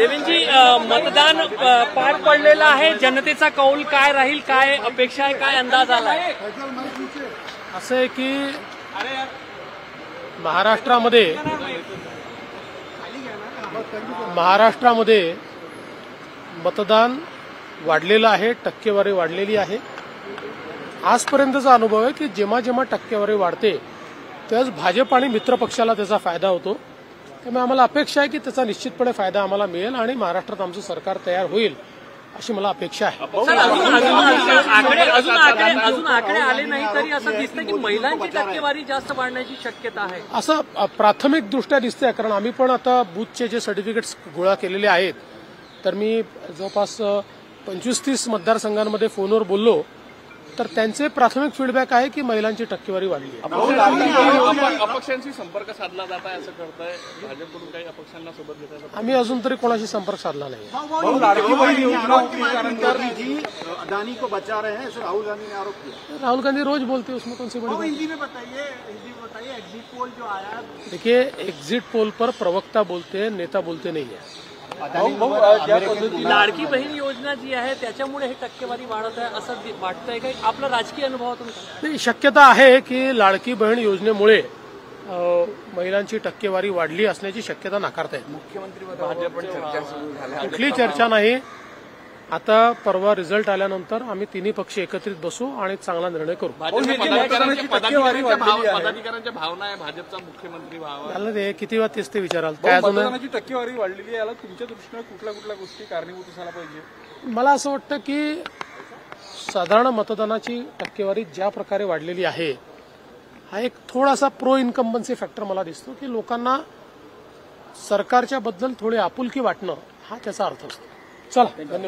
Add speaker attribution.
Speaker 1: देवेंद्रजी, मतदान पार पडलेलं आहे. जनतेचा कौल काय राहील, काय अपेक्षा आहे, काय अंदाज आलाय?
Speaker 2: असं आहे की महाराष्ट्रामध्ये मतदान वाढलेलं आहे, टक्केवारी वाढलेली आहे. आजपर्यंतचा अनुभव आहे की जेव्हा जेव्हा टक्केवारी वाढते त्याच भाजप आणि मित्र पक्षाला त्याचा फायदा होतो. त्यामुळे आम्हाला अपेक्षा आहे की त्याचा निश्चितपणे फायदा आम्हाला मिळेल आणि महाराष्ट्रात आमचं सरकार तयार होईल अशी मला अपेक्षा आहे.
Speaker 1: अजून आकडे आले नाही तरी असं दिसतं की महिलांची टक्केवारी जास्त वाढण्याची शक्यता आहे,
Speaker 2: असं प्राथमिक दृष्ट्या दिसतंय. कारण आम्ही पण आता बूथचे जे सर्टिफिकेट्स गोळा केलेले आहेत तर मी जवळपास 25-30 मतदारसंघांमध्ये फोनवर बोललो तर त्यांचे प्राथमिक फीडबॅक आहे की महिलांची टक्केवारी वाढली आहे.
Speaker 3: अपक्षांशी संपर्क साधला जात आहे असं करताय भाजपकडून, काही अपक्षांना सोबत घेताय?
Speaker 2: आम्ही अजून तरी कोणाशी संपर्क साधला नाही.
Speaker 4: अदानी को बचा रहे हैं, ऐसे राहुल गांधी ने आरोप किया.
Speaker 2: राहुल गांधी रोज बोलते उसमें कौन सी बड़ी बात?
Speaker 4: हिंदी में बताइए, एग्जिट पोल जो आया.
Speaker 2: देखिए, एग्जिट पोल पर प्रवक्ता बोलते हैं, नेता बोलते नहीं है.
Speaker 1: लाडकी बहीण योजना जी आहे त्याच्यामुळे हे टक्केवारी वाढत आहे असं वाटतंय का? आपला राजकीय अनुभवातून
Speaker 2: नाही, शक्यता आहे की लाडकी बहीण योजनेमुळे महिलांची टक्केवारी वाढली असण्याची शक्यता नाकारता येत. कुठली चर्चा नाही. आता परवा रिझल्ट आल्यानंतर आम्ही तिन्ही पक्ष एकत्रित बसू आणि चांगला निर्णय करू.
Speaker 3: पदाधिकाऱ्यांच्या भावना आहे भाजपचा मुख्यमंत्री व्हावा.
Speaker 2: झालं ते किती वेळा तेच ते विचाराल. काय
Speaker 3: मतदानाची टक्केवारी वाढलेली आहे, याला तुमच्या दृष्टीने कुठल्या कुठल्या गोष्टी कारणीभूत असायला पाहिजे?
Speaker 2: मला असं वाटतं की साधारण मतदानाची टक्केवारी ज्या प्रकारे वाढलेली आहे हा एक थोडासा प्रो इन्कम्बन्सी फॅक्टर मला दिसतो की लोकांना सरकारच्या बद्दल थोडी आपुलकी वाटणं हा त्याचा अर्थ असतो. चला, धन्यवाद.